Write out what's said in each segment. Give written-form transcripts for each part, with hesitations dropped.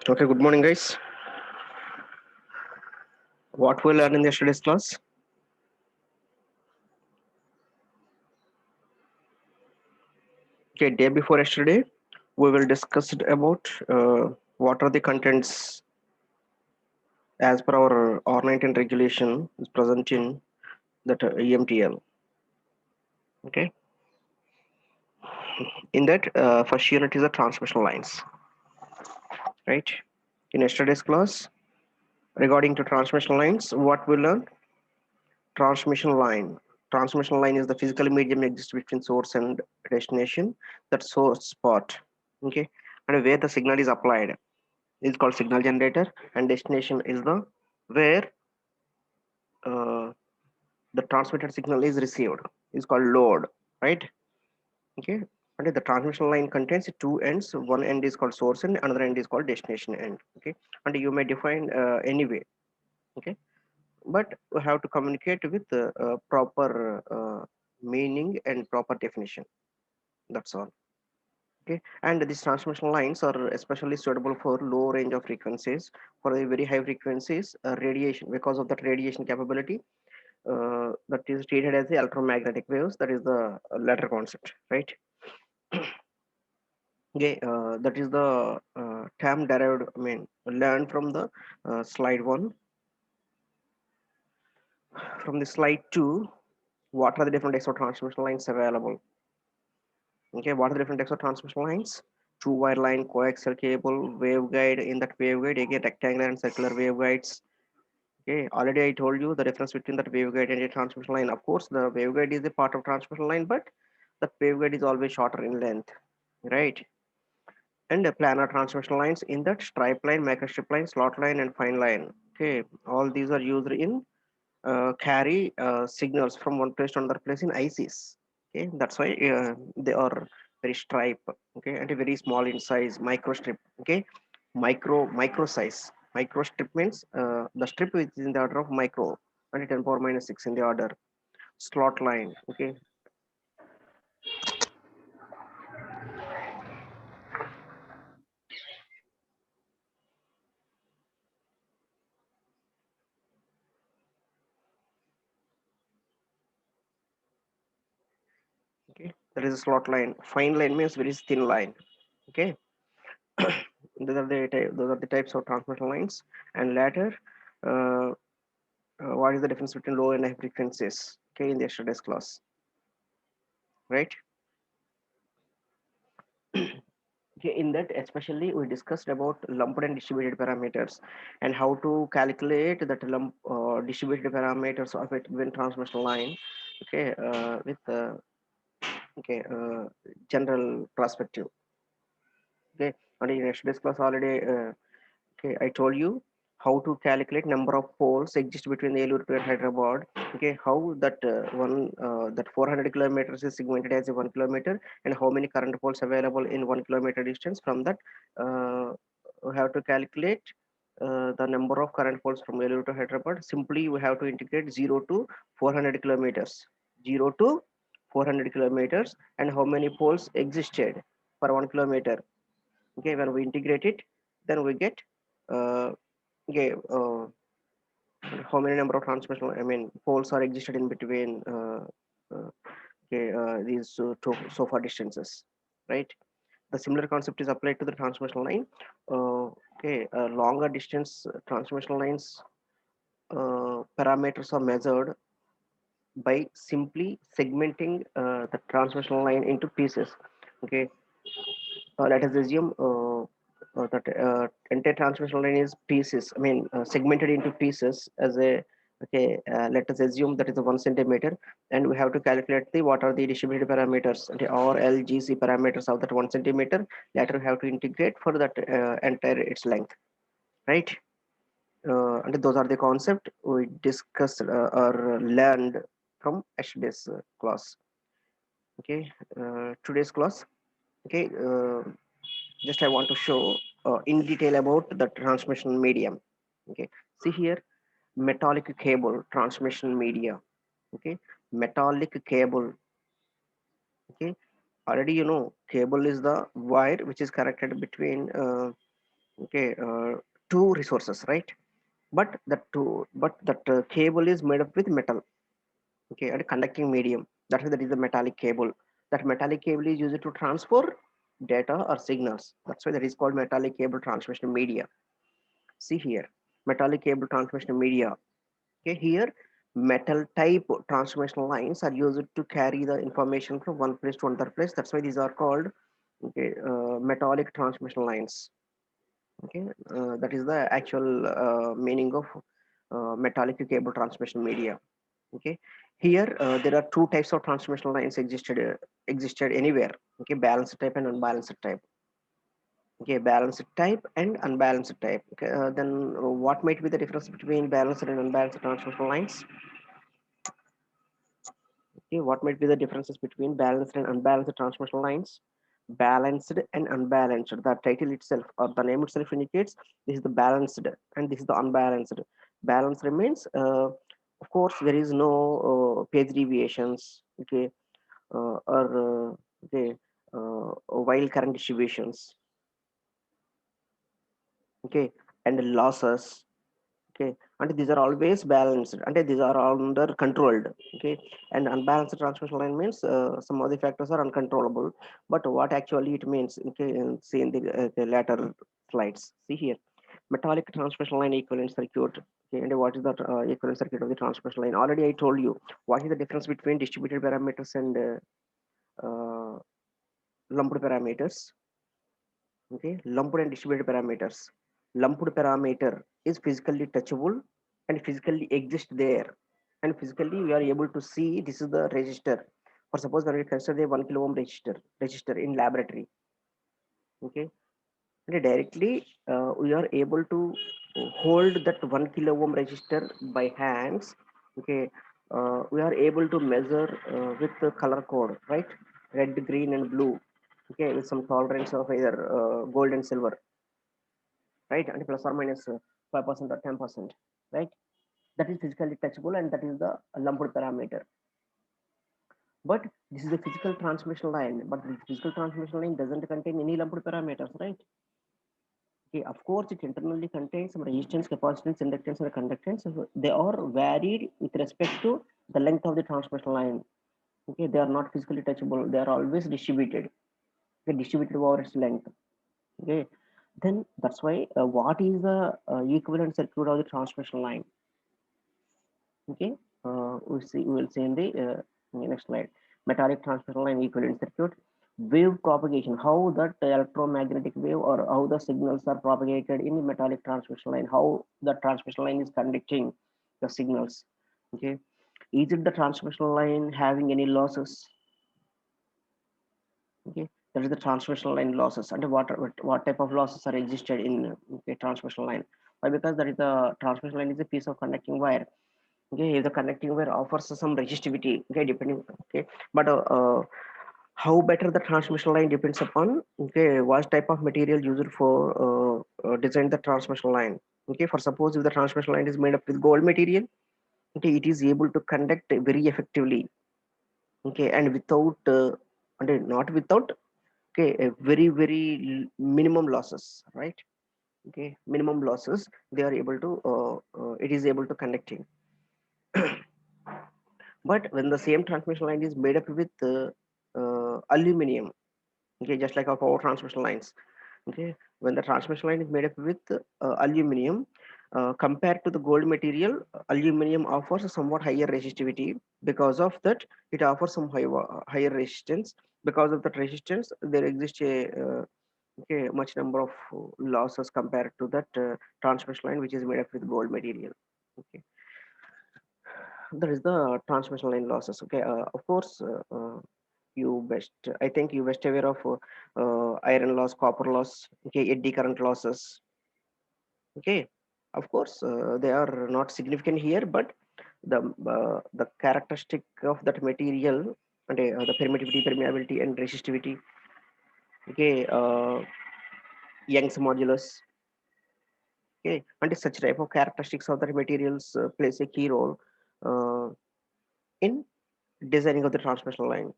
Okay, good morning, guys. What we learned in yesterday's class? Okay, day before yesterday, we will discuss about what are the contents as per our R19 regulation is present in that EMTL. Okay, in that first unit is the transmission lines, right? In yesterday's class, regarding to transmission lines, what we learned? Transmission line. Transmission line is the physical medium exists between source and destination. That source spot, okay, and where the signal is applied is called signal generator, and destination is the where uh, the transmitted signal is received is called load, right? Okay, and the transmission line contains two ends. One end is called source end, another end is called destination end. Okay, and you may define anyway. Okay, but we have to communicate with proper meaning and proper definition. That's all. Okay, and these transmission lines are especially suitable for low range of frequencies. For the very high frequencies, radiation, because of that radiation capability, that is treated as the electromagnetic waves. That is the latter concept, right? Okay, that is the term derived. I mean, learned from the slide one. From the slide two, what are the different types of transmission lines available? Okay, what are the different types of transmission lines? Two wire line, coaxial cable, waveguide. In that waveguide, again rectangular and circular waveguides. Okay, already I told you the difference between that waveguide and a transmission line. Of course, the waveguide is a part of transmission line, but the waveguide is always shorter in length, right? And the planar transmission lines in that stripe line, microstrip line, slot line, and fine line. Okay, all these are used in carry signals from one place to another place in ICs. Okay, that's why they are very stripe. Okay, and a very small in size, microstrip. Okay, micro size. Microstrip means the strip is in the order of micro, and 10 power minus 6 in the order. Slot line. Okay, okay, there is a slot line. Fine line means very thin line. Okay, those are the types of transmission lines. And later, uh, what is the difference between low and high frequencies? Okay, in the yesterday's class, right? Okay, in that especially we discussed about lumped and distributed parameters and how to calculate that distributed parameters of a given transmission line. Okay, with okay general perspective. Okay, and in yesterday's class already. Okay, I told you how to calculate number of poles exist between the Uterus and Hyderabad. Okay, how that that 400 kilometers is segmented as a 1 kilometer, and how many current poles available in 1 kilometer distance. From that, we have to calculate the number of current poles from Eluru to Hyderabad. Simply, we have to integrate 0 to 400 kilometers. 0 to 400 kilometers, and how many poles existed for 1 kilometer. Okay, when we integrate it, then we get uh, okay how many number of transmission, I mean, poles are existed in between uh, okay these two so far distances, right? The similar concept is applied to the transmission line. Okay, longer distance transmission lines parameters are measured by simply segmenting the transmission line into pieces. Okay, let us assume that entire transmission line is pieces. I mean, segmented into pieces as a. Okay, let us assume that is a 1 centimeter, and we have to calculate the what are the distributed parameters, okay, or LGC parameters of that 1 centimeter. Later, we have to integrate for that entire its length, right? And those are the concept we discussed or learned from yesterday's class. Okay, today's class. Okay, just I want to show in detail about the transmission medium. Okay, see here, metallic cable transmission media. Okay, metallic cable. Okay, already you know cable is the wire which is connected between Okay, two resources, right? But that cable is made up with metal, okay, and conducting medium. That is the metallic cable. That metallic cable is used to transfer data or signals. That's why that is called metallic cable transmission media. See here, metallic cable transmission media. Okay, here metal type transmission lines are used to carry the information from one place to another place. That's why these are called, okay, metallic transmission lines. Okay, that is the actual meaning of metallic cable transmission media. Okay, here there are two types of transmission lines existed anywhere. Okay, balanced type and unbalanced type. Okay, balanced type and unbalanced type. Okay, then what might be the difference between balanced and unbalanced transmission lines? Okay, what might be the differences between balanced and unbalanced transmission lines? Balanced and unbalanced. The title itself or the name itself indicates this is the balanced and this is the unbalanced. Balance remains, of course, there is no page deviations. Okay, or okay, while current distributions. Okay, and losses. Okay, and these are always balanced and these are under controlled. Okay, and unbalanced transmission line means some of the factors are uncontrollable, but what actually it means, okay, see in the later slides. See here, metallic transmission line equivalent circuit. Okay, and what is the equivalent circuit of the transmission line? Already I told you what is the difference between distributed parameters and lumped parameters. Okay, lumped and distributed parameters. Lumped parameter is physically touchable and physically exist there, and physically we are able to see this is the resistor. For suppose when we consider a 1 kilo ohm resistor in laboratory. Okay, and directly we are able to hold that 1 kilo ohm resistor by hands. Okay, we are able to measure with the color code, right? Red, green and blue. Okay, with some tolerance of either gold and silver, right? And plus or minus 5% or 10%, right? That is physically touchable and that is the lumped parameter. But this is a physical transmission line, but the physical transmission line doesn't contain any lumped parameters, right? Okay, of course it internally contains some resistance, capacitance, inductance and conductance. So they are varied with respect to the length of the transmission line. Okay, they are not physically touchable, they are always distributed. Okay, distributed over its length. Okay, then that's why what is the equivalent circuit of the transmission line? Okay, we will see in the next slide. Metallic transmission line equivalent circuit. Wave propagation, how that electromagnetic wave or how the signals are propagated in the metallic transmission line, how the transmission line is conducting the signals. Okay, is it the transmission line having any losses? Okay, that is the transmission line losses. And what type of losses are existed in the transmission line? Why? Because that is the transmission line is a piece of conducting wire. Okay, if the conducting wire offers some resistivity, okay, depending. Okay, but how better the transmission line depends upon, okay, what type of material used for design the transmission line. Okay, for suppose if the transmission line is made up with gold material, okay, it is able to conduct very effectively. Okay, and without and not without, okay, a very minimum losses, right? Okay, minimum losses they are able to it is able to conducting. But when the same transmission line is made up with aluminum, okay, just like our power transmission lines. Okay, when the transmission line is made up with aluminum, compared to the gold material, aluminum offers a somewhat higher resistivity. Because of that, it offers some higher resistance. Because of that resistance, there exists a okay, much number of losses compared to that transmission line which is made up with gold material. Okay, that is the transmission line losses. Okay, of course, you best, I think you best aware of iron loss, copper loss, okay, eddy current losses. Okay, of course, they are not significant here, but the characteristic of that material and the permittivity, permeability, and resistivity. Okay, Young's modulus. Okay, and such type of characteristics of the materials plays a key role uh, in designing of the transmission line.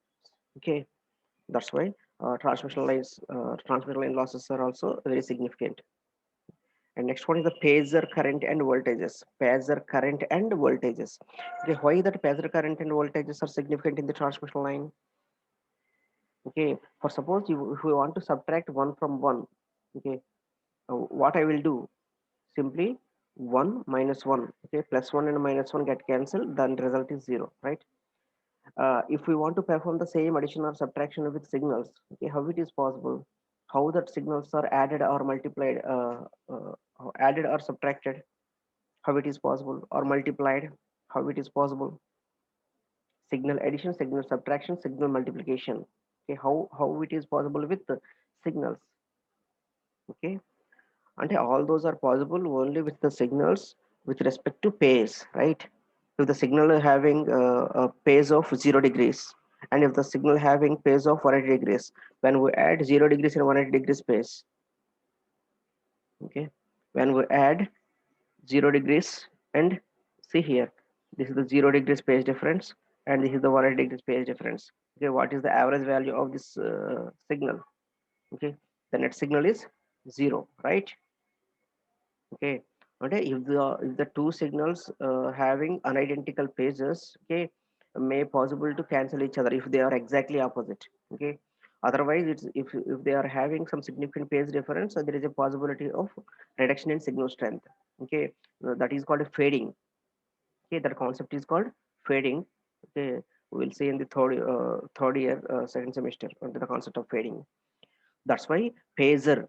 Okay, that's why transmission line losses are also very significant. And next one is the phasor current and voltages. Phasor current and voltages. Okay, why that phasor current and voltages are significant in the transmission line? Okay, for suppose you if we want to subtract one from one, okay, what I will do simply 1 minus 1, okay, plus 1 and minus 1 get cancelled, then result is 0, right? If we want to perform the same addition or subtraction with signals, okay, how it is possible? How that signals are added or multiplied, added or subtracted? How it is possible? Or multiplied? How it is possible? Signal addition, signal subtraction, signal multiplication. Okay, how it is possible with the signals? Okay, and all those are possible only with the signals with respect to phase, right? If the signal is having a phase of 0 degrees, and if the signal having phase of 180 degrees, when we add 0 degrees and 180 degrees phase, okay, when we add 0 degrees and see here, this is the 0 degrees phase difference and this is the 180 degrees phase difference. Okay, what is the average value of this signal? Okay, the net signal is 0, right? Okay, okay, if the two signals having unidentical phases, okay, may possible to cancel each other if they are exactly opposite. Okay, otherwise it's if they are having some significant phase difference, so there is a possibility of reduction in signal strength. Okay, that is called a fading. Okay, that concept is called fading. Okay, we will see in the third year second semester under the concept of fading. That's why phasor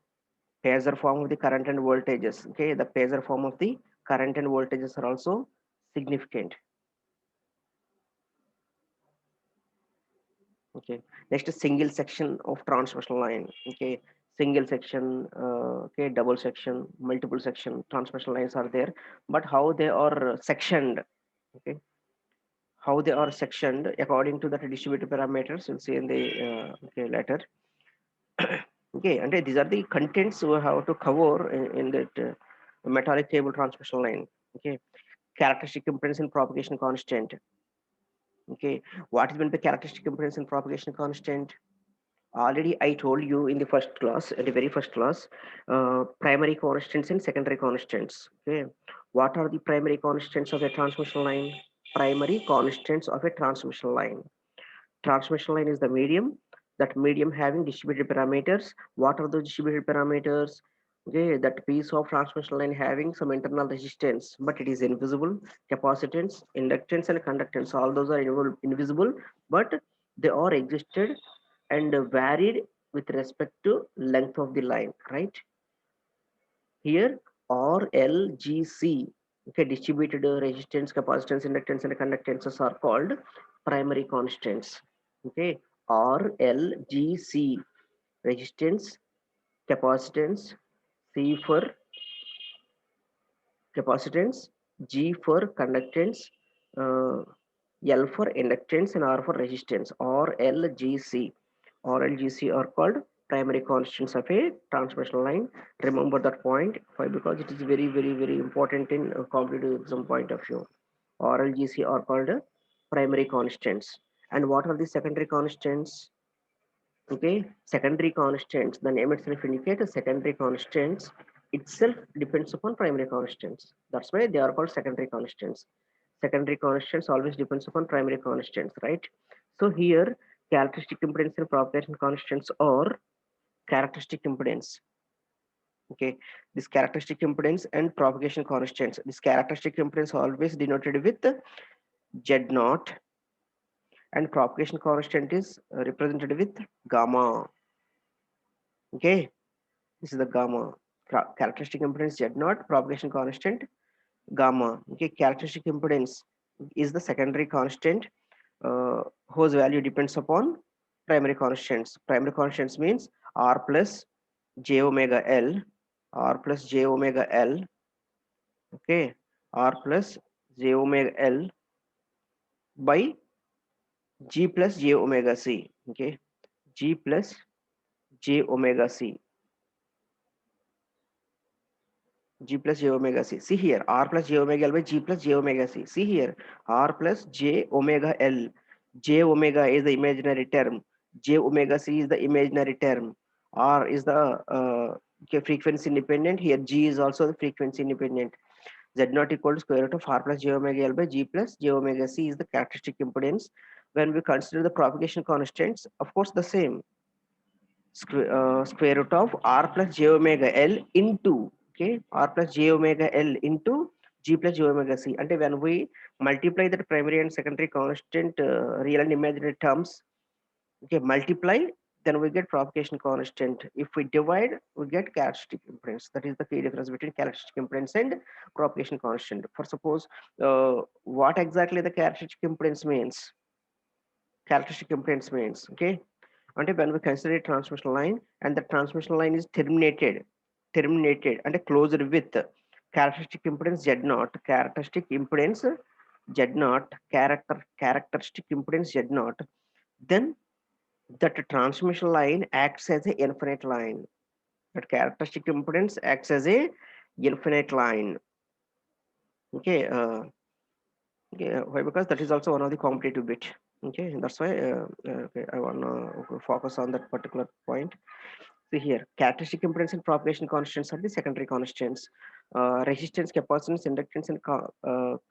form of the current and voltages. Okay, the phasor form of the current and voltages are also significant. Okay, next is single section of transmission line. Okay, single section, okay, double section, multiple section transmission lines are there, but how they are sectioned? Okay, how they are sectioned according to the distributed parameters we'll see in the okay later. Okay, and these are the contents we have to cover in that metallic cable transmission line. Okay, characteristic impedance and propagation constant. Okay, what is meant by characteristic impedance and propagation constant? Already I told you in the first class, in the very first class, primary constants and secondary constants. Okay, what are the primary constants of a transmission line? Primary constants of a transmission line. Transmission line is the medium. That medium having distributed parameters. What are those distributed parameters? Okay, that piece of transmission line having some internal resistance, but it is invisible. Capacitance, inductance, and conductance. All those are invisible, but they are existed and varied with respect to length of the line, right? Here RLGC, okay, distributed resistance, capacitance, inductance, and conductances are called primary constants. Okay, RLGC, resistance, capacitance, C for capacitance, G for conductance, uh, L for inductance, and R for resistance. RLGC. RLGC are called primary constants of a transmission line. Remember that point. Why? Because it is very, very, very important in a competitive exam point of view. RLGC are called primary constants. And what are the secondary constants? Okay, secondary constants. The name itself indicates secondary constants itself depends upon primary constants. That's why they are called secondary constants. Secondary constants always depends upon primary constants, right? So here, characteristic impedance and propagation constants are characteristic impedance. Okay, this characteristic impedance and propagation constants. This characteristic impedance always denoted with Z naught, and propagation constant is represented with gamma. Okay, this is the gamma. Characteristic impedance Z naught, propagation constant gamma. Okay, characteristic impedance is the secondary constant whose value depends upon primary constants. Primary constants means R plus j omega L, R plus j omega L. Okay, R plus j omega L by G plus j omega C. Okay, G plus j omega C. G plus j omega c. See here, R plus j omega L by G plus j omega c. See here, R plus j omega L. J omega is the imaginary term. J omega c is the imaginary term. R is the Okay, frequency independent. Here G is also the frequency independent. Z naught equal to square root of R plus j omega L by G plus j omega C is the characteristic impedance. When we consider the propagation constants, of course, the same square root of R plus j omega L into, okay, R plus j omega L into G plus j omega C. And when we multiply the primary and secondary constant, real and imaginary terms, okay, multiply, then we get propagation constant. If we divide, we get characteristic impedance. That is the key difference between characteristic impedance and propagation constant. For suppose, what exactly the characteristic impedance means? Characteristic impedance means, okay, and when we consider a transmission line and the transmission line is terminated and closed with characteristic impedance Z naught, characteristic impedance Z naught, characteristic impedance Z naught, then that transmission line acts as a infinite line. That characteristic impedance acts as a infinite line. Okay, okay, why? Because that is also one of the competitive bit. Okay, that's why okay, I want to focus on that particular point. See here, characteristic impedance and propagation constants are the secondary constants. Resistance, capacitance, inductance, and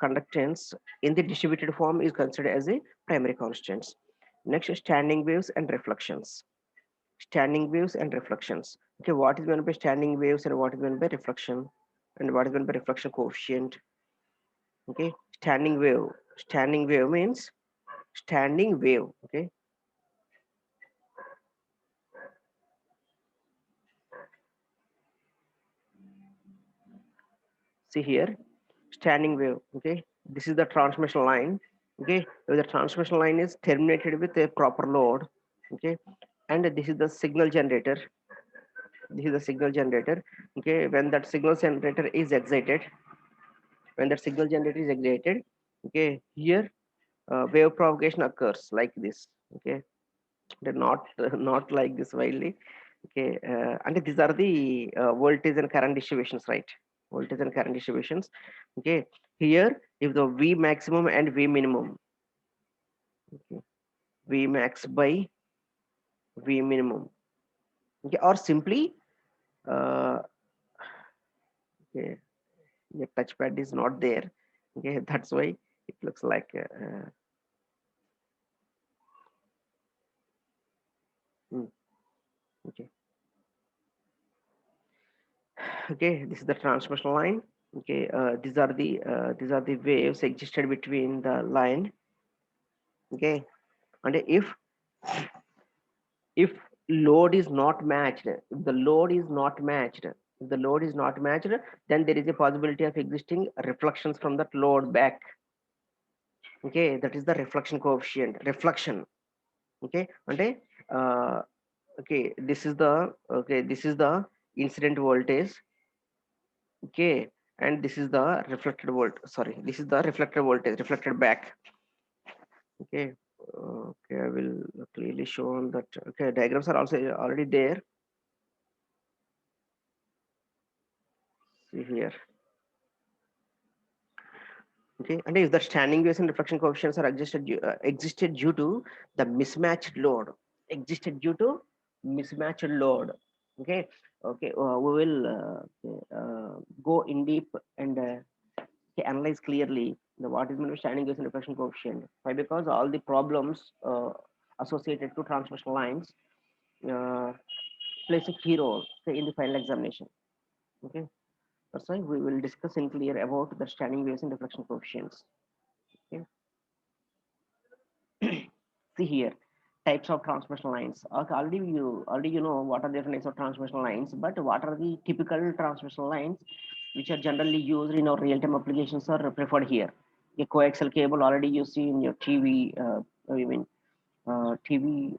conductance in the distributed form is considered as a primary constants. Next, standing waves and reflections. Standing waves and reflections. Okay, what is meant by standing waves and what is meant by reflection, and what is meant by reflection coefficient? Okay, standing wave. Standing wave means standing wave. Okay, see here, standing wave. Okay, this is the transmission line. Okay, the transmission line is terminated with a proper load. Okay, and this is the signal generator. This is the signal generator. Okay, when that signal generator is excited, when that signal generator is excited, okay, here wave propagation occurs like this. Okay, they're not not like this widely. Okay, and these are the voltage and current distributions, right? Voltage and current distributions. Okay, here if the V maximum and V minimum, okay, V max by V minimum, okay, or simply, okay, the touchpad is not there. Okay, that's why it looks like mm, okay. Okay, this is the transmission line. Okay, these are the waves existed between the line. Okay, and if load is not matched, if the load is not matched, if the load is not matched, then there is a possibility of existing reflections from that load back. Okay, that is the reflection coefficient. Reflection. Okay, and okay, this is the incident voltage. Okay, and this is the reflected volt, sorry, this is the reflected voltage reflected back. Okay, okay, I will clearly show on that. Okay, diagrams are also already there. See here. Okay, and if the standing waves and reflection coefficients are existed due to the mismatched load, existed due to mismatched load. Okay, okay, we will go in deep and analyze clearly the what is meant by standing waves and reflection coefficient. Why? Because all the problems associated to transmission lines uh, plays a key role, okay, in the final examination. Okay, that's why we will discuss in clear about the standing waves and reflection coefficients. Okay. See here, types of transmission lines. Okay, already you know what are the different types of transmission lines, but what are the typical transmission lines which are generally used in our real-time applications are preferred here. A coaxial cable already you see in your TV. I mean, TV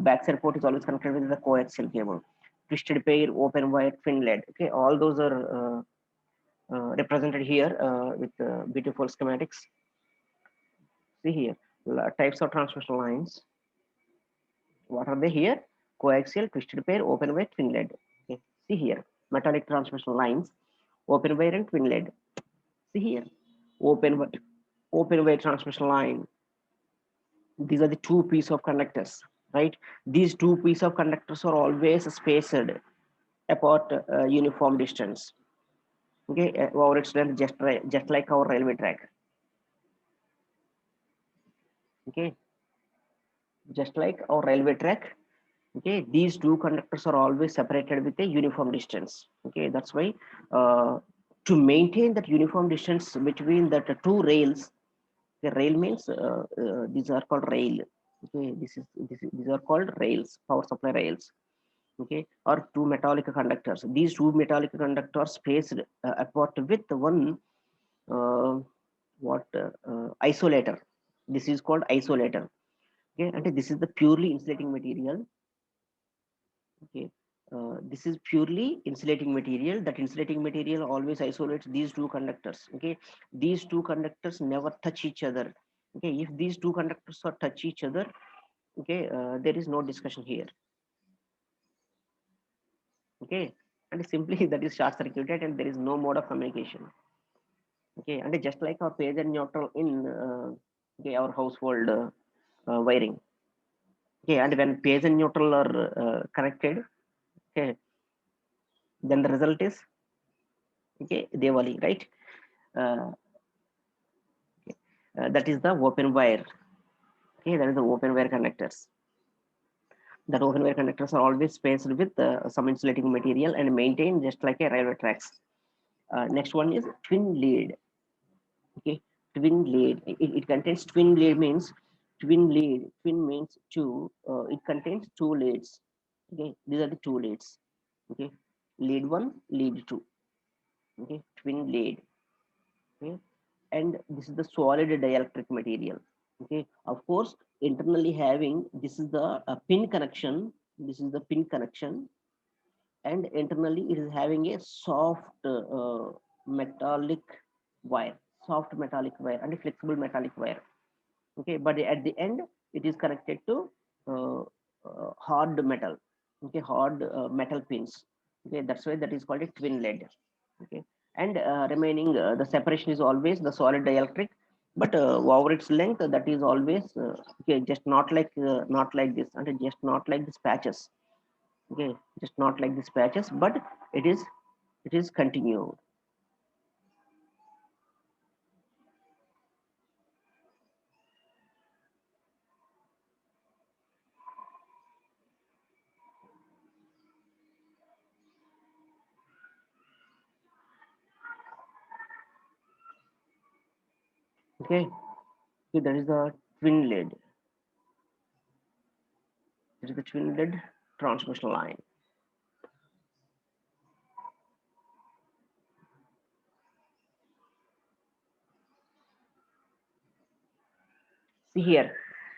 backside port is always connected with the coaxial cable. Twisted pair, open wire, twin lead. Okay, all those are represented here with beautiful schematics. See here, types of transmission lines. What are they here? Coaxial, twisted pair, open wire, twin lead. Okay. See here, metallic transmission lines, open wire and twin lead. See here, open wire, open wire transmission line. These are the two pieces of conductors, right? These two pieces of conductors are always spaced. apart uniform distance. Okay, over its length, just like our railway track. Okay, just like our railway track. Okay, these two conductors are always separated with a uniform distance. Okay, that's why to maintain that uniform distance between the two rails, the rail means these are called rail. Okay, these are called rails, power supply rails. Okay, or two metallic conductors. These two metallic conductors spaced apart with one uh, isolator. This is called isolator. Okay, and this is the purely insulating material. Okay, this is purely insulating material. That insulating material always isolates these two conductors. Okay, these two conductors never touch each other. Okay, if these two conductors are touch each other, okay, there is no discussion here. Okay, and simply that is short circuited and there is no mode of communication. Okay, and just like our phase and neutral in okay, our household wiring. Okay, and when phase and neutral are connected, okay, then the result is okay, Diwali, right? Uh, that is the open wire. Okay, that is the open wire connectors. That open wire connectors are always spaced with some insulating material and maintained just like a railway tracks. Next one is twin lead. Okay, twin lead. It contains twin lead means twin lead. Twin means two. It contains two leads. Okay, these are the two leads. Okay, lead one, lead two. Okay, twin lead. Okay, and this is the solid dielectric material. Okay, of course, internally having this is the pin connection. This is the pin connection, and internally it is having a soft metallic wire, soft metallic wire, and a flexible metallic wire. Okay, but at the end it is connected to uh, hard metal. Okay, hard metal pins. Okay, that's why that is called a twin lead. Okay, and remaining the separation is always the solid dielectric, but over its length that is always okay, just not like this, and just not like these patches. Okay, just not like these patches, but it is continued. Okay, so that is the twin lead. This is the twin lead transmission line. See here,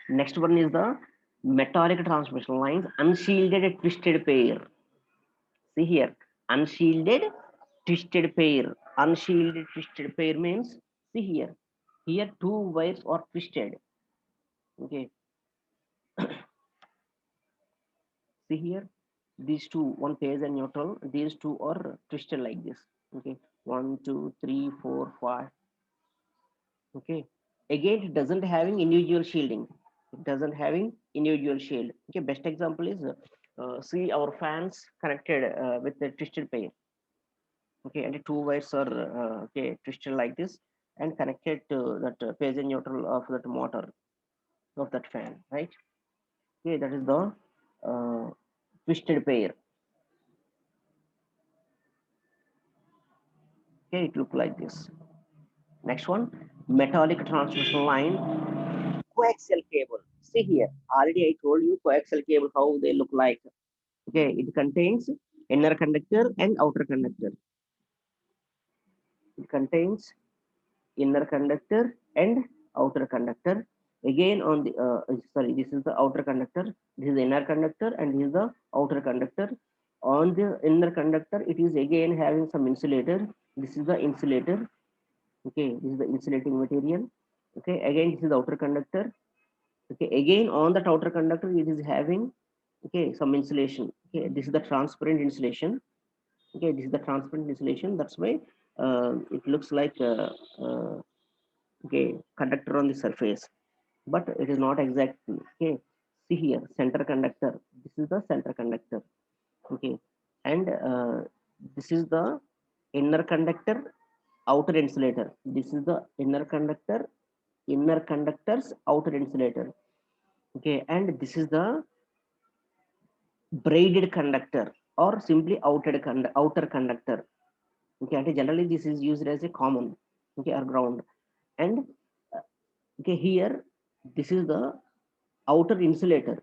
next one is the metallic transmission lines, unshielded twisted pair. See here, unshielded twisted pair. Unshielded twisted pair means, see here, here two wires are twisted. Okay, see here, these two, one phase and neutral, these two are twisted like this. Okay, one, two, three, four, five. Okay, again, it doesn't having individual shielding. It doesn't having individual shield. Okay, best example is see our fans connected with the twisted pair. Okay, and the two wires are okay twisted like this and connected to that phase and neutral of that motor of that fan, right? Okay, that is the uh, twisted pair. Okay, it look like this. Next one, metallic transmission line, coaxial cable. See here, already I told you coaxial cable how they look like. Okay, it contains inner conductor and outer conductor. It contains inner conductor and outer conductor. Again on the sorry, this is the outer conductor, this is the inner conductor, and this is the outer conductor. On the inner conductor it is again having some insulator. This is the insulator. Okay, this is the insulating material. Okay, again this is the outer conductor. Okay, again on that outer conductor it is having okay some insulation. Okay, this is the transparent insulation. Okay, this is the transparent insulation. That's why it looks like okay conductor on the surface, but it is not exactly. Okay, see here, center conductor, this is the center conductor. Okay, and this is the inner conductor, outer insulator. This is the inner conductor, inner conductors, outer insulator. Okay, and this is the braided conductor or simply outer conductor. Okay, and generally this is used as a common, okay, or ground. And okay, here this is the outer insulator.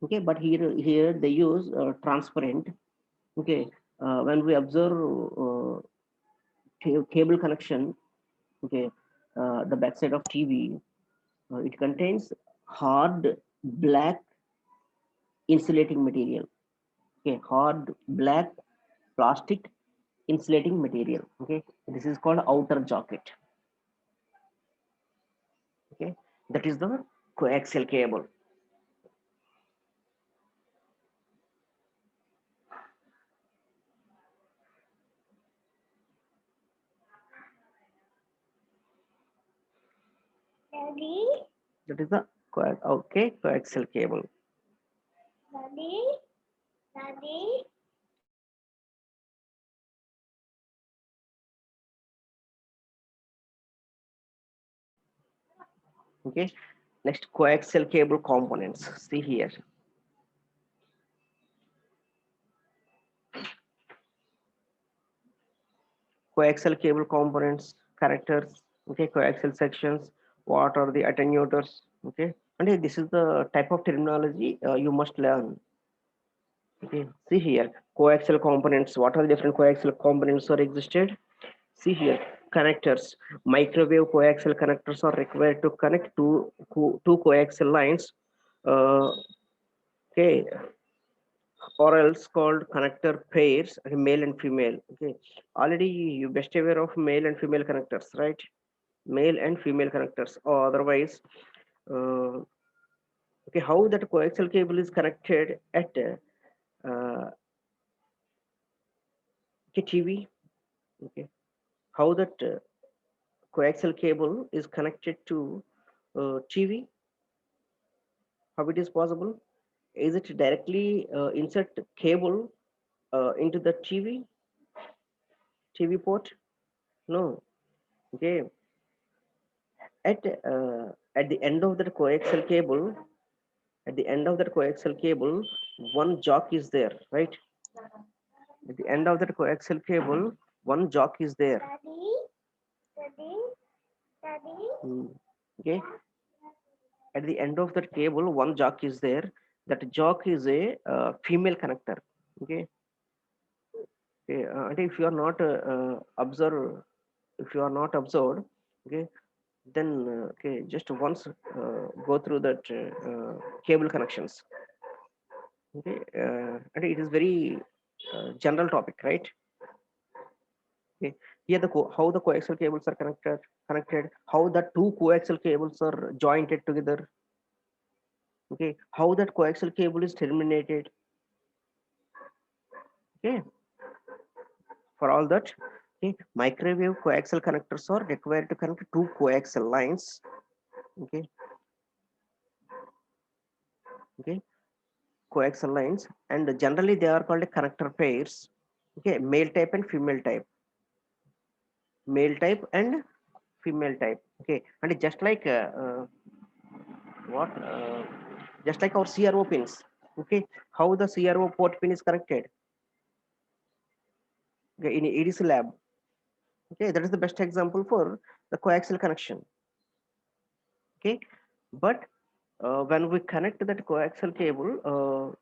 Okay, but here they use transparent. Okay, when we observe cable connection, okay, the backside of TV, it contains hard black insulating material. Okay, hard black plastic insulating material. Okay, this is called outer jacket. Okay, that is the coaxial cable. Daddy? That is the coaxial cable. Daddy? Daddy? Okay, next coaxial cable components. See here. Coaxial cable components, characters, okay, coaxial sections, what are the attenuators, okay, and this is the type of terminology you must learn. Okay, see here, coaxial components, what are the different coaxial components are existed? See here, connectors, microwave coaxial connectors are required to connect two coaxial lines, uh, okay, or else called connector pairs, okay, male and female. Okay, already you best aware of male and female connectors, right? Male and female connectors, or otherwise, uh, okay, how that coaxial cable is connected at TV. Okay, how that coaxial cable is connected to TV, how it is possible? Is it directly insert cable into the TV port? No. Okay, at the end of the coaxial cable, at the end of that coaxial cable, one jock is there, right? At the end of that coaxial cable, one jock is there. Daddy, daddy, daddy. Okay, at the end of that cable, one jock is there. That jock is a female connector. Okay, okay. And if you are not observed, if you are not observed, okay, then okay, just once go through that cable connections. Okay, and it is very general topic, right? Okay, here how the coaxial cables are connected, how the two coaxial cables are jointed together. Okay, how that coaxial cable is terminated. Okay, for all that, okay, microwave coaxial connectors are required to connect two coaxial lines. Okay, okay, coaxial lines, and generally they are called connector pairs. Okay, male type and female type, male type and female type. Okay, and just like what just like our CRO pins. Okay, how the CRO port pin is connected, okay, in EDC lab. Okay, that is the best example for the coaxial connection. Okay, but when we connect that coaxial cable,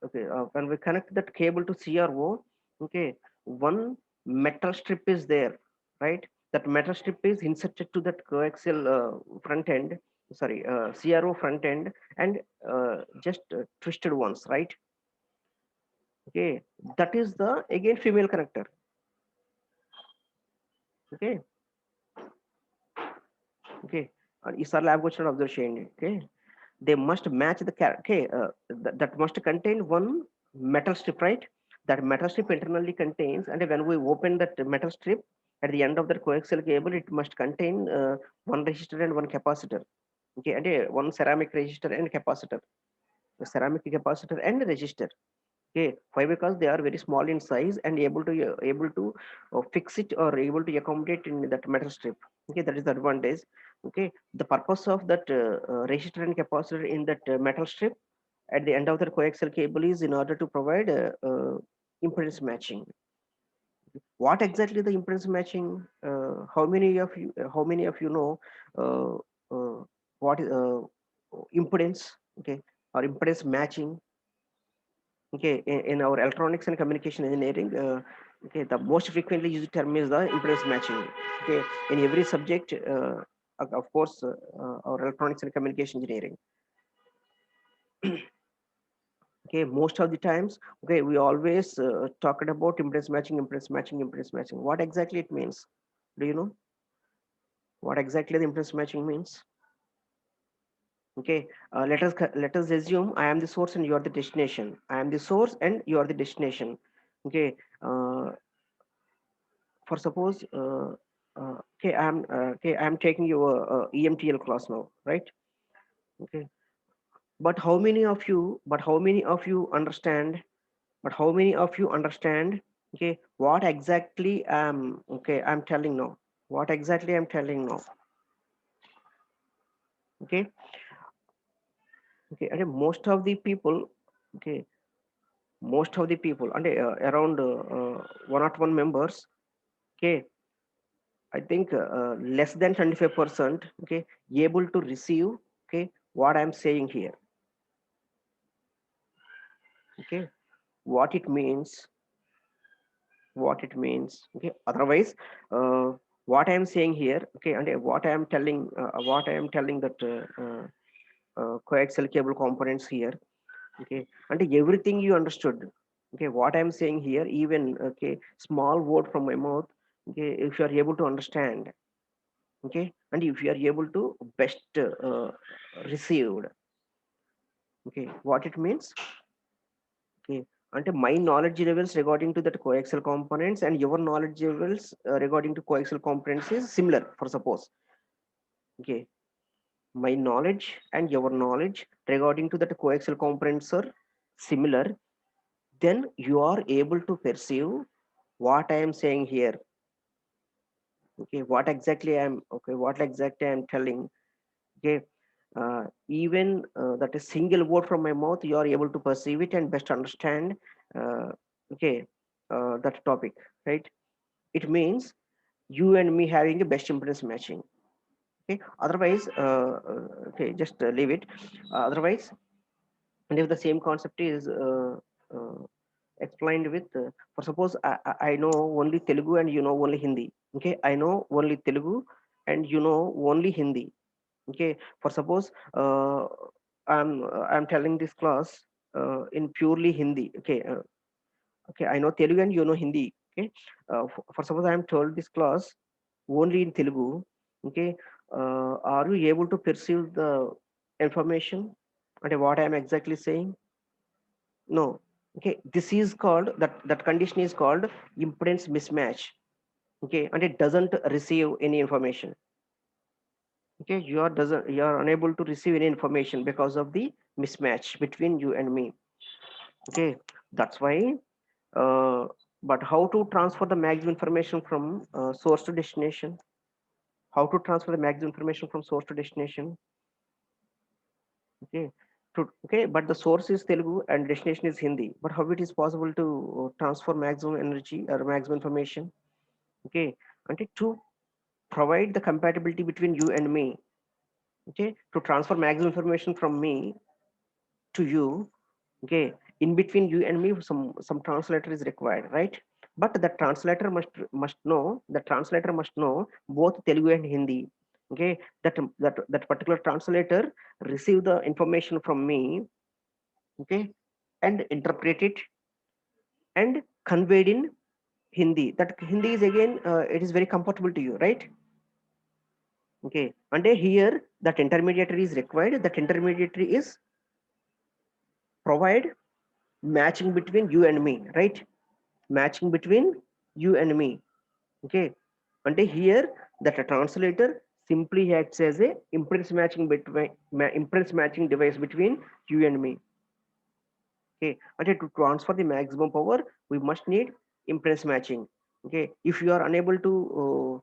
okay, when we connect that cable to CRO, okay, one metal strip is there, right? That metal strip is inserted to that coaxial front end, sorry, CRO front end, and just twisted once, right? Okay, that is the again female connector. Okay, okay, ఈసారి ల్యాబ్కి వచ్చినప్పుడు observe చేయండి. Okay, they must match the okay, that must contain one metal strip, right? That metal strip internally contains, and when we open that metal strip at the end of that coaxial cable, it must contain one resistor and one capacitor. Okay, and one ceramic resistor and capacitor, the ceramic capacitor and resistor. Okay, why? Because they are very small in size and able to fix it or able to accommodate in that metal strip. Okay, that is the advantage. Okay, the purpose of that resistor and capacitor in that metal strip at the end of the coaxial cable is in order to provide impedance matching. What exactly the impedance matching? How many of you know uh, what is impedance? Okay, or impedance matching? Okay, in our electronics and communication engineering, okay, the most frequently used term is the impedance matching. Okay, in every subject, of course, our electronics and communication engineering. Okay, most of the times, okay, we always talked about impedance matching, impedance matching, impedance matching. What exactly it means? Do you know what exactly the impedance matching means? Okay, let us assume I am the source and you are the destination. I am the source and you are the destination. Okay, for suppose I'm taking your EMTL class now, right? Okay, but how many of you understand, okay, what exactly I'm telling now, what exactly I'm telling now. Okay, okay, and most of the people, okay, most of the people and around 101 members, okay, I think less than 25%, okay, able to receive, okay, what I'm saying here. Okay, what it means, okay, otherwise uh, what I am saying here, okay, and what I am telling that coaxial cable components here, okay, and everything you understood, okay, what I am saying here, even, okay, small word from my mouth, okay, if you are able to understand, okay, and if you are able to best received, okay, what it means. Okay, and my knowledge levels regarding to that coaxial components and your knowledge levels regarding to coaxial components is similar. For suppose, okay, my knowledge and your knowledge regarding to that coaxial components are similar, then you are able to perceive what I am saying here. Okay, what exactly I am telling. Okay, even that a single word from my mouth, you are able to perceive it and best understand. Uh, okay, that topic, right? It means you and me having a best impedance matching. Okay, otherwise, okay, just leave it. Otherwise, and if the same concept is uh, explained with, for suppose I know only Telugu and you know only Hindi. Okay, I know only Telugu and you know only Hindi. Okay, for suppose I'm telling this class in purely Hindi. Okay, okay, I know Telugu and you know Hindi. Okay, for suppose I am told this class only in Telugu. Okay, are you able to perceive the information and what I am exactly saying? No. Okay, this is called, that condition is called impedance mismatch. Okay, and it doesn't receive any information. Okay, you are unable to receive any information because of the mismatch between you and me. Okay, that's why. Uh, but how to transfer the maximum information from source to destination? How to transfer the maximum information from source to destination? Okay, but the source is Telugu and destination is Hindi. But how it is possible to transfer maximum energy or maximum information? Okay, and to provide the compatibility between you and me. Okay, to transfer maximum information from me to you. Okay, in between you and me, some translator is required, right? But the translator must know both Telugu and Hindi. Okay, that particular translator receive the information from me, okay, and interpret it and conveyed in Hindi. That Hindi is again, it is very comfortable to you, right? Okay, and here that intermediary is required. That intermediary is provide matching between you and me, right? Matching between you and me. Okay, and here that a translator simply acts as a impedance matching device between you and me. Okay, and to transfer the maximum power, we must need impedance matching. Okay, if you are unable to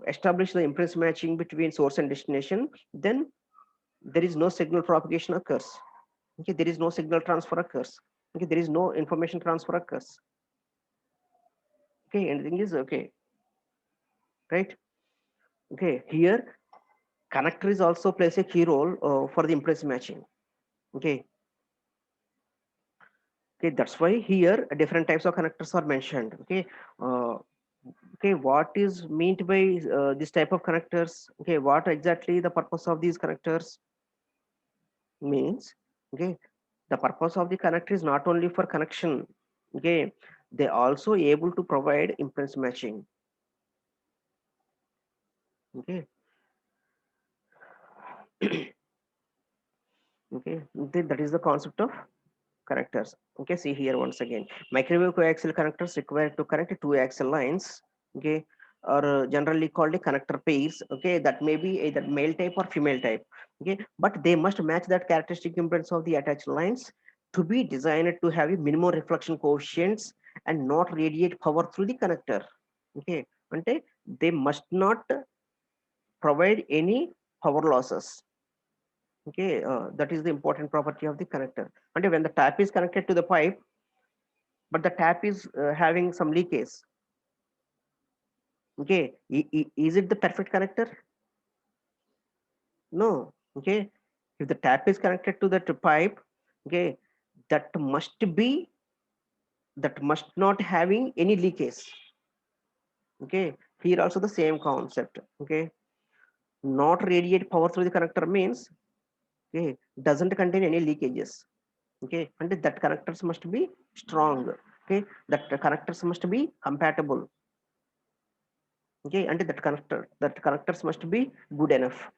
establish the impedance matching between source and destination, then there is no signal propagation occurs. Okay, there is no signal transfer occurs. Okay, there is no information transfer occurs. Okay, anything is okay, right? Okay, here connector is also plays a key role for the impedance matching. Okay, okay, that's why here different types of connectors are mentioned. Okay, uh, okay, what is meant by this type of connectors? Okay, what exactly the purpose of these connectors means? Okay, the purpose of the connector is not only for connection. Okay, they also able to provide impedance matching. Okay, okay, that is the concept of connectors. Okay, see here once again, microwave coaxial connectors required to connect two axial lines. Okay, are generally called a connector pairs. Okay, that may be either male type or female type. Okay, but they must match that characteristic impedance of the attached lines to be designed to have a minimum reflection coefficients and not radiate power through the connector. Okay, ante they must not provide any power losses. Okay, that is the important property of the connector. And when the tap is connected to the pipe, but the tap is having some leakage. Okay, is it the perfect connector? No. Okay, if the tap is connected to that pipe, okay, that must be that must not having any leakage. Okay, here also the same concept. Okay, not radiate power through the connector means, okay, doesn't contain any leakages. Okay, and that connectors must be strong. Okay, that connectors must be compatible. Okay, and that connectors must be good enough.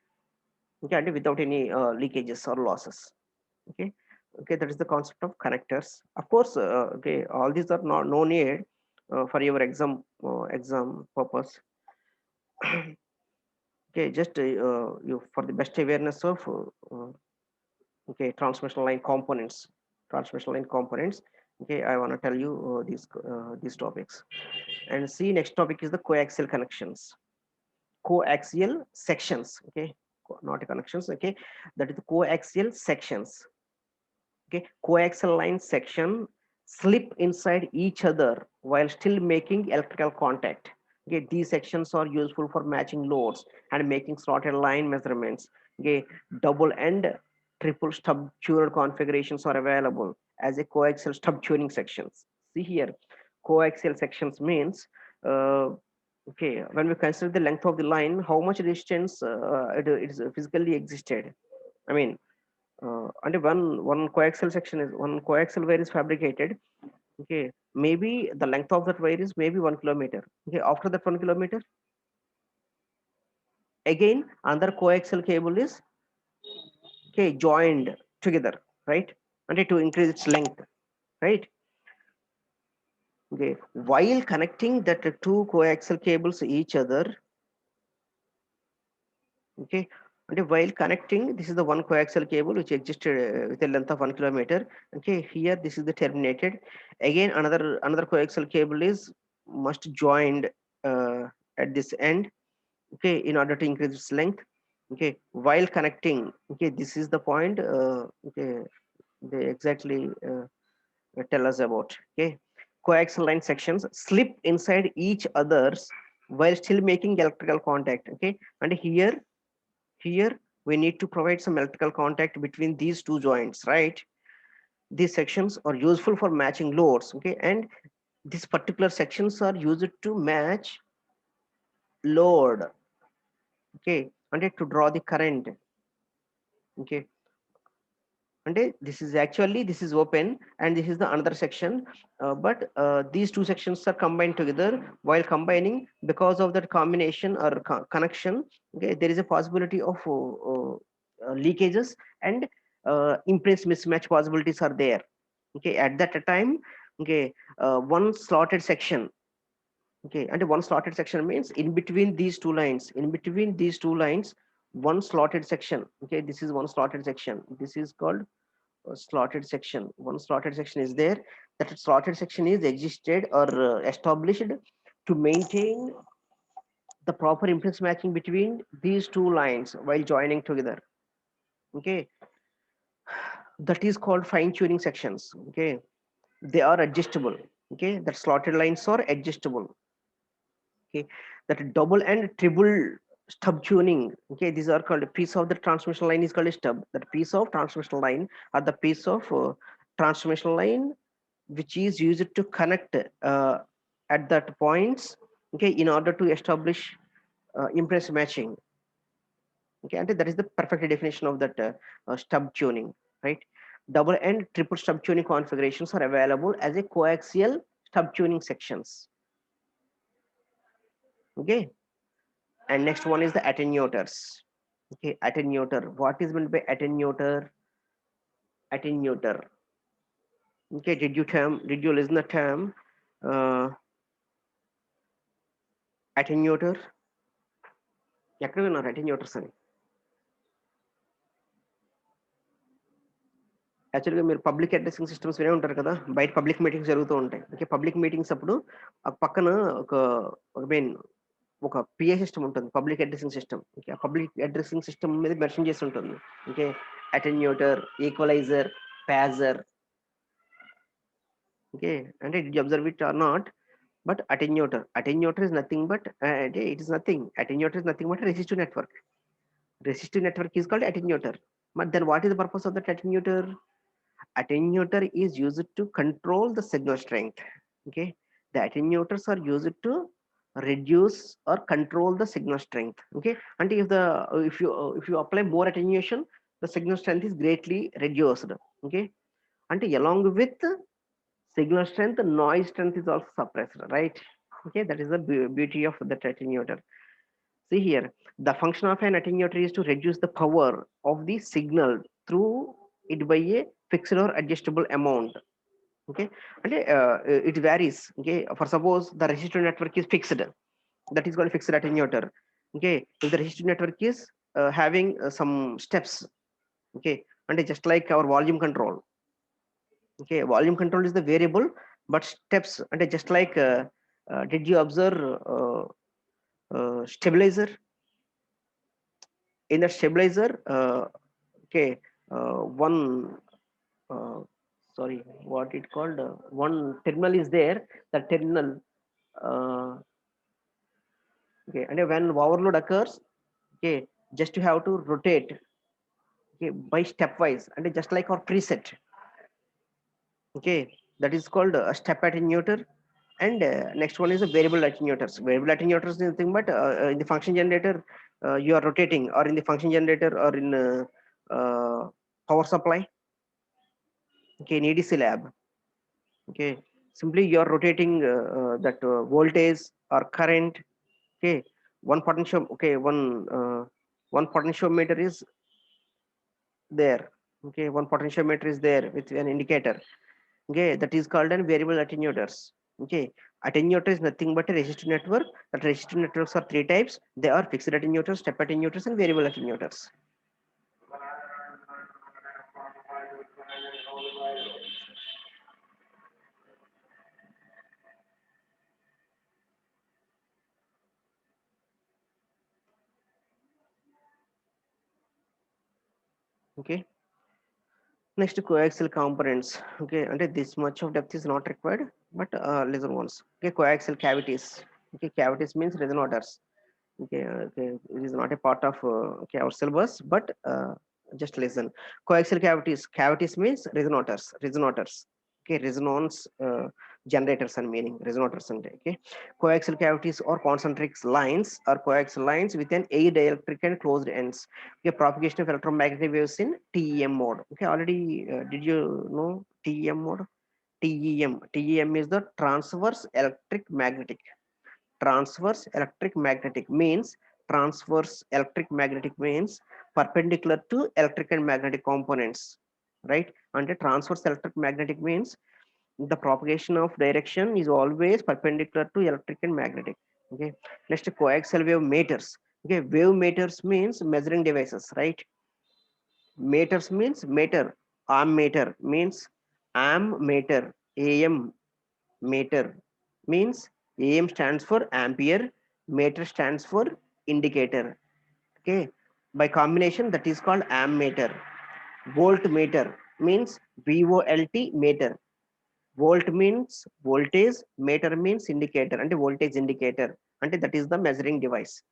Okay, and without any leakages or losses. Okay, okay, that is the concept of connectors. Of course, okay, all these are not no need for your exam purpose. Okay, just you for the best awareness of okay, transmission line components. Okay, I want to tell you these topics. And see, next topic is the coaxial connections, coaxial sections. Okay, not connections. Okay, that is the coaxial sections. Okay, coaxial line section slip inside each other while still making electrical contact. Okay, these sections are useful for matching loads and making slotted line measurements. Okay, double and triple stub tuned configurations are available as a coaxial stub tuning sections. See here, coaxial sections means uh, okay, when we consider the length of the line, how much distance it is physically existed. I mean, and one coaxial section is one coaxial wire is fabricated. Okay, maybe the length of that wire is maybe 1 kilometer. Okay, after that 1 kilometer, again another coaxial cable is okay joined together, right? And to increase its length, right? Okay, while connecting that two coaxial cables each other, okay, and while connecting, this is the one coaxial cable which existed with a length of 1 kilometer. Okay, here this is the terminated. Again, another coaxial cable is must joined uh, at this end. Okay, in order to increase its length. Okay, while connecting. Okay, this is the point. Okay, they exactly tell us about. Okay, coaxial line sections slip inside each others while still making electrical contact. Okay, and here we need to provide some electrical contact between these two joints, right? These sections are useful for matching loads. Okay, and these particular sections are used to match load. Okay, and to draw the current. Okay, and this is actually this is open and this is the another section, but these two sections are combined together. While combining, because of that combination or connection, okay, there is a possibility of leakages and impedance mismatch possibilities are there. Okay, at that time, okay, one slotted section. Okay, and one slotted section means in between these two lines, one slotted section. Okay, this is one slotted section, this is called slotted section. One slotted section is there. That slotted section is existed or established to maintain the proper impedance matching between these two lines while joining together. Okay, that is called fine tuning sections. Okay, they are adjustable. Okay, that slotted lines are adjustable. Okay, that double and triple stub tuning. Okay, these are called a piece of the transmission line is called a stub. That piece of transmission line or the piece of transmission line which is used to connect at that points. Okay, in order to establish impedance matching. Okay, and that is the perfect definition of that stub tuning, right? Double and triple stub tuning configurations are available as a coaxial stub tuning sections. Okay, and next one is the attenuators. Okay, attenuator. What is meant by attenuator? Attenuator. Okay, did you listen the term uh, attenuator? ఎక్కడ విన్నారు అటెన్యూటర్స్ అని? యాక్చువల్గా మీరు public addressing systems వినే ఉంటారు కదా, బయట public meetings జరుగుతూ ఉంటాయి. ఓకే, పబ్లిక్ మీటింగ్స్ అప్పుడు ఆ పక్కన ఒక మెయిన్ ఒక పిఏ సిస్టమ్ ఉంటుంది, పబ్లిక్ అడ్రసింగ్ సిస్టమ్. ఓకే, ఆ పబ్లిక్ అడ్రసింగ్ సిస్టమ్ మీద మెన్షన్ చేసి ఉంటుంది. Okay, attenuator, equalizer, phaser. Okay, అంటే డి observe it or not, but attenuator is nothing but it is nothing. Attenuator is nothing but a resistive network. Resistive network is called attenuator. But then what is the purpose of that attenuator? Attenuator is used to control the signal strength. Okay, the attenuators are used to reduce or control the signal strength. Okay, and if you apply more attenuation, the signal strength is greatly reduced. Okay, and along with signal strength, noise strength is also suppressed, right? Okay, that is the beauty of the attenuator. See here, the function of an attenuator is to reduce the power of the signal through it by a fixed or adjustable amount. Okay, and it varies. Okay, for suppose the resistive network is fixed, that is called fixed attenuator. Okay, if the resistive network is having some steps. Okay, and just like our volume control. Okay, volume control is the variable, but steps, and just like did you observe stabilizer? In that stabilizer, okay, one uh, sorry, what it called, one terminal is there. The terminal, okay, and when overload occurs, okay, just you have to rotate, okay, by stepwise, and just like our preset. Okay, that is called a step attenuator. And next one is a variable attenuators. Variable attenuators is nothing but in the function generator you are rotating, or in the function generator, or in power supply. Okay, in EDC lab. Okay, simply you are rotating that voltage or current. Okay, one potential. Okay, one potentiometer is there. Okay, one potentiometer is there with an indicator. Okay, that is called an variable attenuators. Okay, attenuator is nothing but a resistive network. That resistive networks are three types. They are fixed attenuators, step attenuators, and variable attenuators. Okay, next coaxial components. Okay, and this much of depth is not required, but listen once. Okay, coaxial cavities. Okay, cavities means resonators. Okay, okay, it is not a part of okay, our syllabus, but just listen. Coaxial cavities. Cavities means resonators. Okay, resonance generators and meaning resonators and okay. Coaxial cavities or concentric lines or coaxial lines with an air dielectric and closed ends. Okay, propagation of electromagnetic waves in TEM mode. Okay, already did you know TEM mode? TEM. TEM is the transverse electric magnetic. Transverse electric magnetic means perpendicular to electric and magnetic components, right? And the transverse electric magnetic means the propagation of direction is always perpendicular to electric and magnetic. Okay, next coaxial wave meters. Okay, wave meters means measuring devices, right? Meters means meter. Ammeter means ammeter. Am meter means am stands for ampere, meter stands for indicator. Okay, by combination that is called ammeter. Voltmeter means volt meter. Volt means voltage, meter means indicator, and voltage indicator, and that is the measuring device.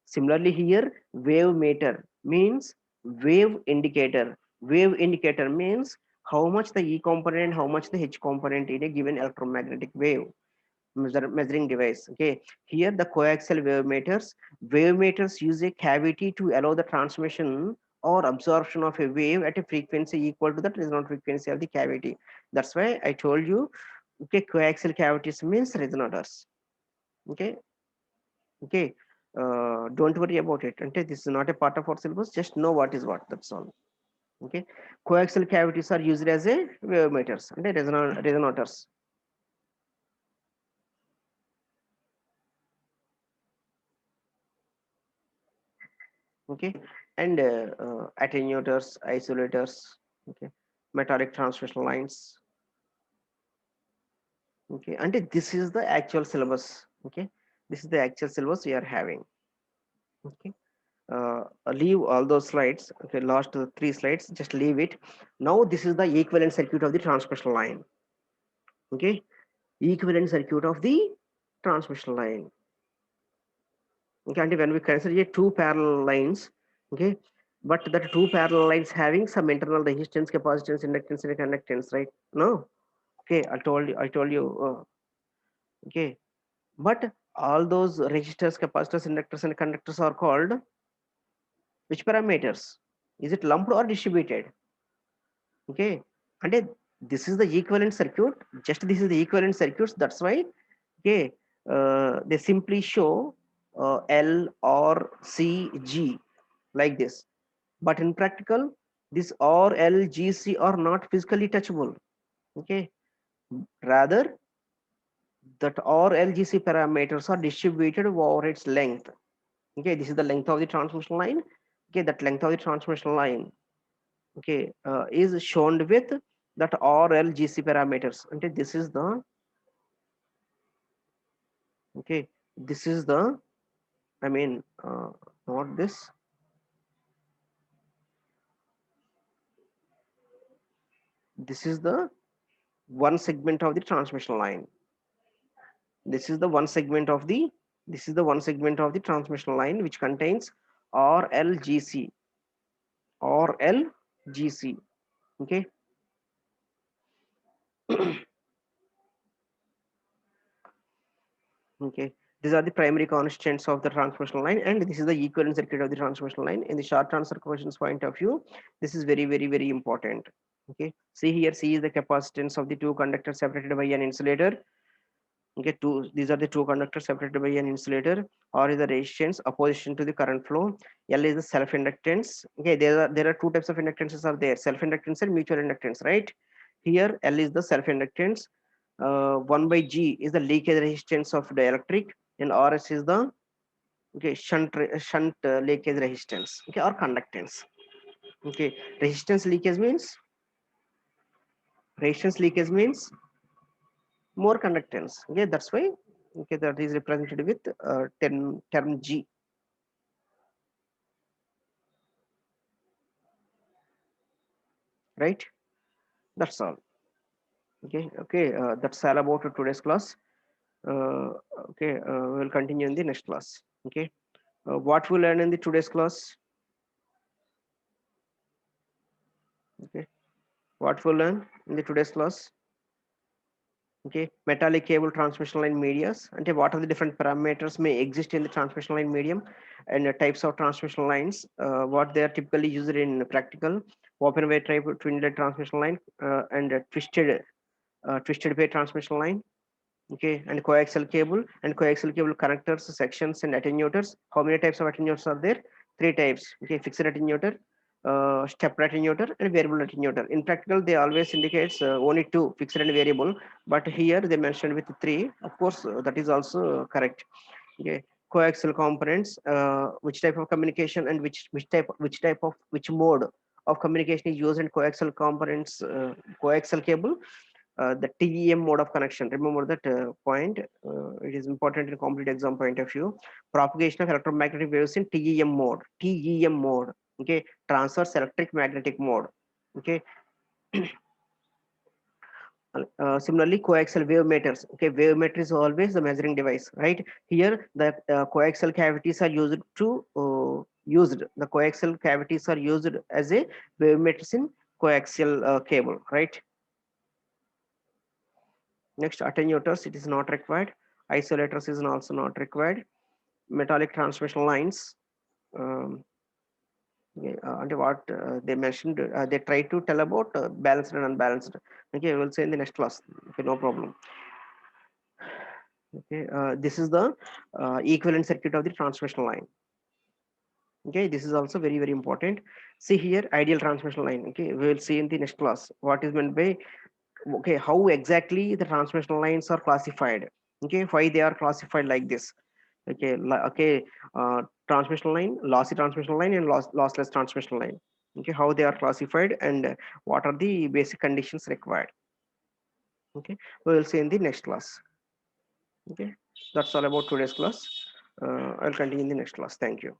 Similarly here, wave meter means wave indicator. Wave indicator means how much the E component, how much the H component in a given electromagnetic wave. Measuring device. Okay, here the coaxial wave meters. Wave meters use a cavity to allow the transmission or absorption of a wave at a frequency equal to the resonant frequency of the cavity. That's why I told you, okay, coaxial cavities means resonators. Okay. Okay, don't worry about it. Okay, this is not a part of our syllabus, just know what is what, that's all. Okay, coaxial cavities are used as a wave meters and resonators. Okay, and attenuators, isolators. Okay, metallic transmission lines. Okay, and this is the actual syllabus. Okay, this is the actual syllabus we are having. Okay, leave all those slides. Okay, last three slides, just leave it. Now this is the equivalent circuit of the transmission line. Okay, equivalent circuit of the transmission line. Okay, and when we consider two parallel lines, okay, but that two parallel lines having some internal resistance, capacitance, inductance, and conductance, right? No. Okay, I told you. Okay, but all those resistors, capacitors, inductors, and conductors are called which parameters? Is it lumped or distributed? Okay, and this is the equivalent circuit. Just this is the equivalent circuits. That's why, okay, they simply show L or C G like this. But in practical, this R L G C are not physically touchable. Okay, rather that R L G C parameters are distributed over its length. Okay, this is the length of the transmission line. Okay, that length of the transmission line, okay, is shown with that RLGC parameters. Okay, this is the, okay, this is the, I mean, not this, this is the one segment of the transmission line. This is the one segment of the, this is the one segment of the transmission line which contains RLGC, RLGC. Okay. Okay, these are the primary constants of the transmission line, and this is the equivalent circuit of the transmission line. In the short answer questions point of view, this is very important. Okay, see here, C is the capacitance of the two conductors separated by an insulator. Okay, these are the two conductors separated by an insulator. R is the resistance opposition to the current flow. L is the self inductance. Okay, there are two types of inductances are there: self inductance and mutual inductance, right? Here L is the self inductance. 1 by G is the leakage resistance of dielectric, and RS is the, okay, shunt leakage resistance, okay, or conductance. Okay, resistance leakage means more conductance. Okay, that's why, okay, that is represented with term G. Right, that's all. Okay, that's all about today's class. uh, okay, we'll continue in the next class. Okay, what we learn in the today's class? Okay, what we learn in the today's class? Okay, metallic cable transmission line medias, and what are the different parameters may exist in the transmission line medium, and types of transmission lines, what they are typically used in practical: open way type twin lead transmission line, and twisted way transmission line. Okay, and coaxial cable and coaxial cable connectors, sections, and attenuators. How many types of attenuators are there? Three types. Okay, fixed attenuator, step attenuator, and variable attenuator. In practical, they always indicates only two, fixed and variable, but here they mentioned with three. Of course, that is also correct. Okay, coaxial components, which type of communication and which type of which mode of communication is used in coaxial components, coaxial cable, the TEM mode of connection. Remember that point. It is important in complete exam point of view. Propagation of electromagnetic waves in TEM mode. TEM mode. Okay, transverse electric magnetic mode. Okay. Similarly, coaxial wave meters. Okay, wave meter is always the measuring device, right? Here, the coaxial cavities are used to used. The coaxial cavities are used as a wave meters in coaxial cable, right? Next, attenuators, it is not required. Isolators is also not required. Metallic transmission lines. Um, okay, and what they mentioned, they try to tell about balanced and unbalanced. Okay, we'll say in the next class. Okay, no problem. Okay, this is the equivalent circuit of the transmission line. Okay, this is also very important. See here, ideal transmission line. Okay, we will see in the next class what is meant by, okay, how exactly the transmission lines are classified. Okay, why they are classified like this. Okay, okay, transmission line, lossy transmission line, and lossless transmission line. Okay, how they are classified, and what are the basic conditions required. Okay, we will see in the next class. Okay, that's all about today's class. I'll continue in the next class. Thank you.